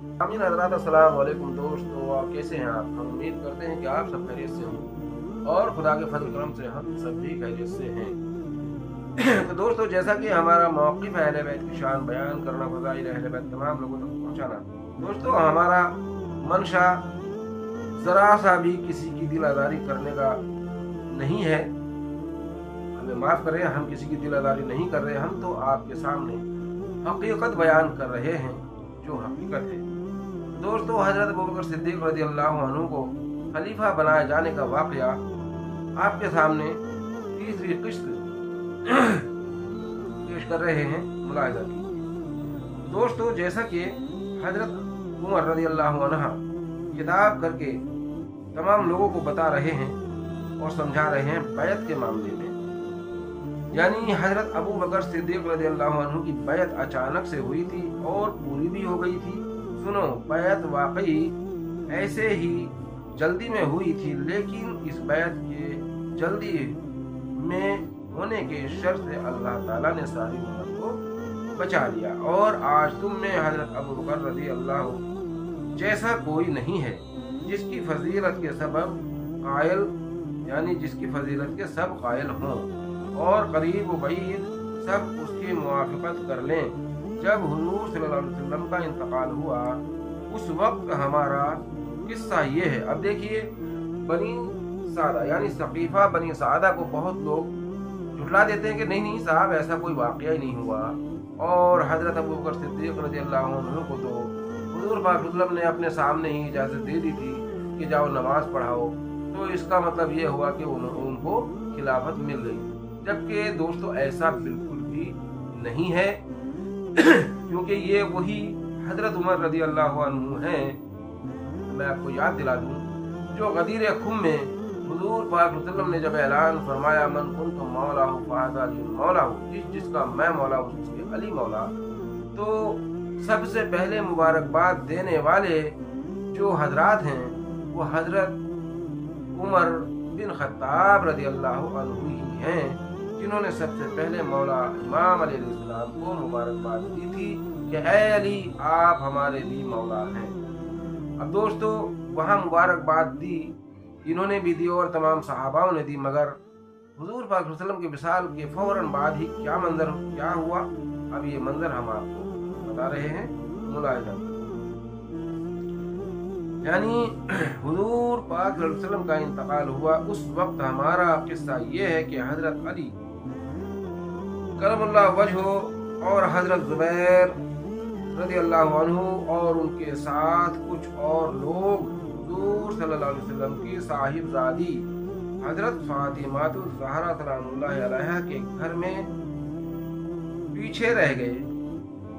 आमीन हज़रात, अस्सलाम वालेकुम दोस्तों, आप कैसे हैं आप? हम उम्मीद करते हैं कि आप सब खैरियत से हों और खुदा के फजल करम से हम सब भी खैरियत से हैं। तो दोस्तों, जैसा कि हमारा मौक़िफ़ है अहले बैत की शान बयान करना, फ़ज़ाइल अहले बैत तमाम लोगों तक पहुँचाना। दोस्तों, हमारा मंशा ज़रा सा भी किसी की दिल आज़ारी करने का नहीं है। हमें माफ़ करें, हम किसी की दिल आज़ारी नहीं कर रहे। हम तो आपके सामने हकीकत बयान कर रहे हैं जो हकीकत है। दोस्तों, हज़रत अबू बकर सिद्दीक़ रज़ियल्लाहु अन्हु को खलीफा बनाए जाने का वाक़या आपके सामने तीसरी किस्त पेश कर रहे हैं, मुलाहिज़ा की। दोस्तों, जैसा कि हज़रत उमर रज़ियल्लाहु अन्हा खिताब करके तमाम लोगों को बता रहे हैं और समझा रहे हैं बैत के मामले में, यानी हज़रत अबू बकर सिद्दीक़ रज़ियल्लाहु अन्हु की बैत अचानक से हुई थी और पूरी भी हो गई थी। सुनो, बैत वाकई ऐसे ही जल्दी में हुई थी, लेकिन इस बैत के जल्दी में होने के शर्त से अल्लाह ताला ने सारी उम्मत को बचा लिया। और आज तुम में हज़रत अबू बकर रज़ियल्लाहु जैसा कोई नहीं है जिसकी फजीलत के सबब कायल, यानी जिसकी फजीलत के सब कायल हों और करीब व बईद सब उसकी मुआफ़क़त कर लें। जब हुज़ूर सल्लल्लाहु अलैहि वसल्लम का इंतकाल हुआ, उस वक्त हमारा किस्सा ये है। अब देखिए, बनी सादा यानी सकीफ़ा बनी सादा को बहुत लोग झुठला देते हैं कि नहीं साहब, ऐसा कोई वाक़या ही नहीं हुआ। और हज़रत अबू बकर सिद्दीक़ रज़ियल्लाहु अन्हु को तो हुज़ूर पाक सल्लल्लाहु अलैहि वसल्लम ने अपने सामने ही इजाज़त दे दी थी कि जाओ नमाज़ पढ़ाओ, तो इसका मतलब ये हुआ कि उनको खिलाफत मिल गई। जबकि दोस्तों, ऐसा बिल्कुल भी नहीं है, क्योंकि ये वही हज़रत उमर रज़ियल्लाहु अन्हु हैं। मैं आपको याद दिला दूं, जो गदीर खुम में हुज़ूर पाक सल्लल्लाहु अलैहि वसल्लम ने जब ऐलान फरमाया, मन कुन्तु मौलाहु फहाज़ा अली मौलाहु, जिसका मैं मौला हूँ उसके अली मौला, तो सबसे पहले मुबारकबाद देने वाले जो हजरात हैं वो हज़रत उमर बिन खत्ताब रज़ियल्लाहु अन्हु ही हैं, जिन्होंने सबसे पहले मौला इमाम अलैहिस्सलाम को मुबारकबाद दी थी कि ऐ अली, आप हमारे भी मौला हैं। अब दोस्तों, वहाँ मुबारकबाद दी, इन्होंने भी दी और तमाम सहाबाओं ने दी, मगर हुज़ूर पाक सल्लल्लाहु अलैहि वसल्लम के विसाल के फौरन बाद ही क्या हुआ, अब ये मंजर हम आपको बता रहे हैं, मुलाहिज़ा। यानी हुज़ूर पाक सल्लल्लाहु अलैहि वसल्लम का इंतकाल हुआ, उस वक्त हमारा किस्सा ये है कि हज़रत अली करमुल्लाह वजहो और हज़रत ज़ुबैर रज़ियल्लाहु अन्हु और उनके साथ कुछ और लोग हुज़ूर सल्लल्लाहु अलैहि वसल्लम की साहिबजादी हज़रत फ़ातिमातुज़ ज़हरा सलामुल्लाहि अलैहा के घर में पीछे रह गए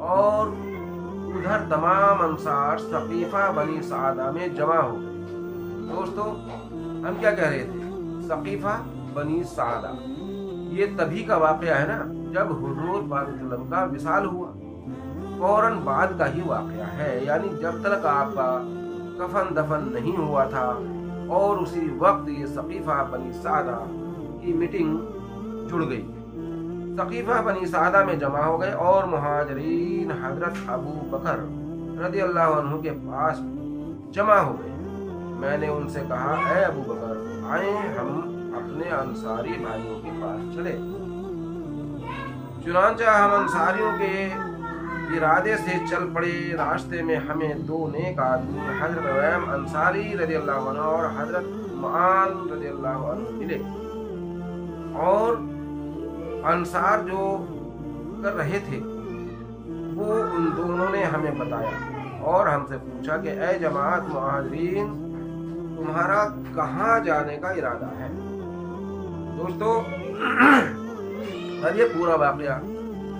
और उधर तमाम अंसार सकीफ़ा बनी सादा में जमा हो गए। दोस्तों, हम क्या कह रहे थे? सकीफ़ा बनी सादा ये तभी का वाक़या है ना, जब हुज़ूर पाक सल्लल्लाहु अलैहि वसल्लम का विसाल हुआ, फौरन बाद का ही वाक़या है। यानी जब तक आपका कफन दफन नहीं हुआ था, और उसी वक्त ये सकीफ़ा बनी सादा की मीटिंग जुड़ गई। सकीफ़ा बनी सादा में जमा हो गए और मुहाजिरीन हज़रत अबू बकर रज़ियल्लाहु अन्हु के पास जमा हो गए। मैंने उनसे कहा, ऐ अबू बकर, आए हम अपने अंसारी भाइयों के पास चले। चुनांचा हम अंसारियों के इरादे से चल पड़े। रास्ते में हमें दो नेक आदमी हज़रत उवैम अंसारी रज़ियल्लाहु अन्हु और हज़रत मुआन रज़ियल्लाहु अन्हु मिले, और अंसार जो कर रहे थे वो उन दोनों ने हमें बताया और हमसे पूछा कि ऐ जमात मुहाजिरीन, तुम्हारा कहाँ जाने का इरादा है? दोस्तों, अब ये पूरा वाक़या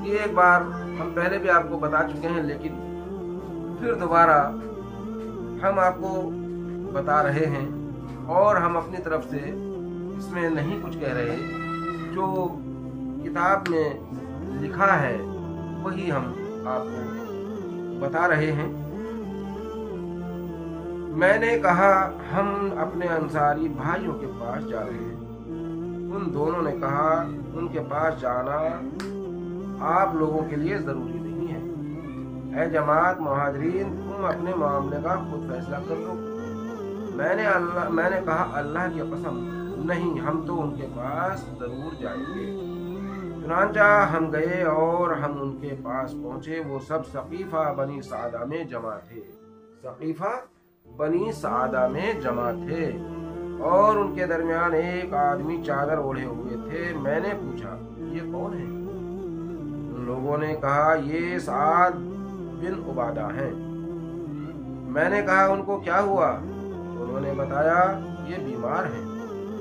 ये एक बार हम पहले भी आपको बता चुके हैं, लेकिन फिर दोबारा हम आपको बता रहे हैं और हम अपनी तरफ से इसमें नहीं कुछ कह रहे। जो किताब में लिखा है वही हम आपको बता रहे हैं। मैंने कहा, हम अपने अंसारी भाइयों के पास जा रहे हैं। उन दोनों ने कहा, उनके पास जाना आप लोगों के लिए ज़रूरी नहीं है। اے جماعت مہاجرین تم اپنے معاملے کا خود فیصلہ کر لو۔ میں نے کہا اللہ کی قسم نہیں، ہم تو ان کے پاس ضرور جائیں گے۔ چنانچہ ہم گئے اور ہم ان کے پاس پہنچے۔ وہ سب ثقیفہ بنی سعدہ میں جمع تھے، ثقیفہ بنی سعدہ میں جمع تھے، اور ان کے درمیان ایک آدمی چادر اوڑھے ہوئے تھے۔ میں نے پوچھا یہ کون ہے؟ ان لوگوں نے کہا یہ سعد بن عبادہ ہیں۔ میں نے کہا ان کو کیا ہوا؟ انہوں نے بتایا یہ بیمار ہیں۔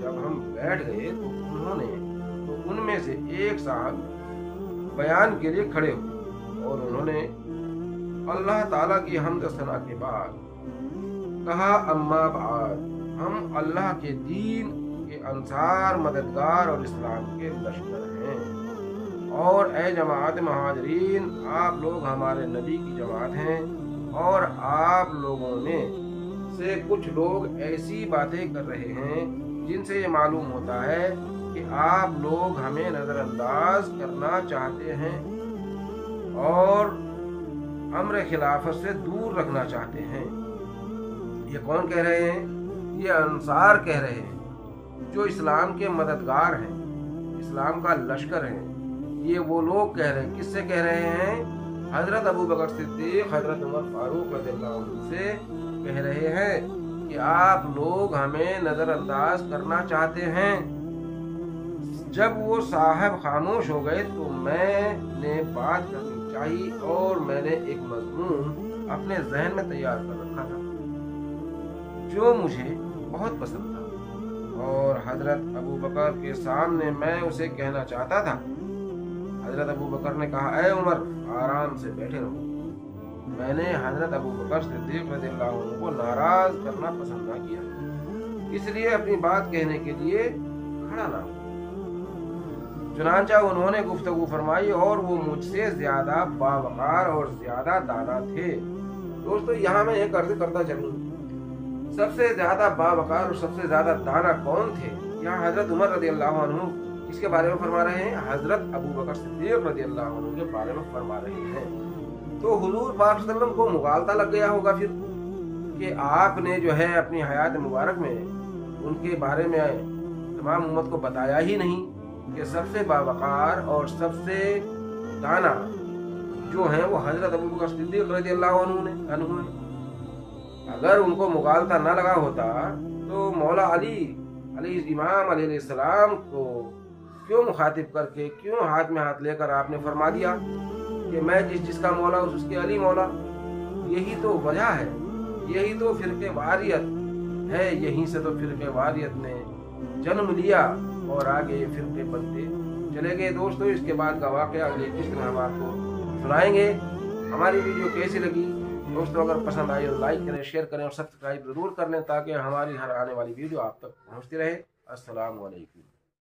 جب ہم بیٹھ گئے تو ان میں سے ایک صاحب بیان کے لیے کھڑے ہوئے اور انہوں نے اللہ تعالیٰ کی حمد و ثنا کے بعد کہا اما بعد، ہم اللہ کے دین کے انصار، مددگار اور اسلام کے لشکر ہیں، اور اے جماعت مہاجرین آپ لوگ ہمارے نبی کی جماعت ہیں، اور آپ لوگوں میں سے کچھ لوگ ایسی باتیں کر رہے ہیں جن سے یہ معلوم ہوتا ہے کہ آپ لوگ ہمیں نظر انداز کرنا چاہتے ہیں اور امر خلافت سے دور رکھنا چاہتے ہیں۔ یہ کون کہہ رہے ہیں؟ یہ انصار کہہ رہے ہیں جو اسلام کے مددگار ہیں، اسلام کا لشکر ہیں۔ یہ وہ لوگ کہہ رہے ہیں، کس سے کہہ رہے ہیں؟ حضرت ابو بکر صدیق، حضرت عمر فاروق رضی اللہ عنہ سے کہہ رہے ہیں کہ آپ لوگ ہمیں نظر انداز کرنا چاہتے ہیں۔ جب وہ صاحب خاموش ہو گئے تو میں نے بات کرنی چاہی اور میں نے ایک مضمون اپنے ذہن میں تیار کر رکھا تھا جو مجھے بہت پسند تھا، اور حضرت ابو بکر کے سامنے میں اسے کہنا چاہتا تھا۔ حضرت ابو بکر نے کہا اے عمر آرام سے بیٹھے رہو۔ میں نے حضرت ابو بکر صدیق رضی اللہ عنہ کو ناراض کرنا پسند نہ کیا، اس لیے اپنی بات کہنے کے لیے کھڑا نہ ہوا۔ چنانچہ انہوں نے گفتگو فرمائی اور وہ مجھ سے زیادہ باوقار اور زیادہ دانا تھے۔ دوستو یہاں میں ایک عرض کرتا چلوں، سب سے زیادہ باوقار اور سب سے زیادہ دانا کون تھے؟ یہاں حضرت عمر رضی اللہ عنہ کس کے بارے میں فرما رہے ہیں؟ حضرت ابو بکر صدیق رضی اللہ عنہ کے بارے میں فرما رہے ہیں۔ تو حضور پاک صلی اللہ علیہ وسلم کو مغالطہ لگ گیا ہوگا پھر کہ آپ نے جو ہے اپنی حیات مبارک میں ان کے بارے میں تمام امت کو بتایا ہی نہیں کہ سب سے باوقار اور سب سے دانا جو ہیں وہ حضرت ابو بکر صدیق رضی اللہ عنہ ہیں۔ اگر ان کو مغالطہ نہ لگا ہوتا تو مولا علی امام علیہ السلام کو کیوں مخاطب کر کے، کیوں ہاتھ میں ہاتھ لے کر آپ نے فرما دیا کہ میں جس کا مولا اس کے علی مولا؟ یہی تو وجہ ہے، یہی تو فرقے واریت ہے، یہیں سے تو فرقے واریت نے جنم لیا اور آگے یہ فرقے بنتے چلے گئے۔ دوستو اس کے بعد کا واقعہ اگلی قسط میں ہم آپ کو سنائیں گے۔ ہماری ویڈیو کیسی لگی دوستو؟ اگر پسند آئی تو لائک کریں، شیئر کریں اور سبسکرائب ضرور کر لیں تاکہ ہماری ہر آنے والی ویڈیو آپ تک پہنچتی رہے۔ السلام علیکم۔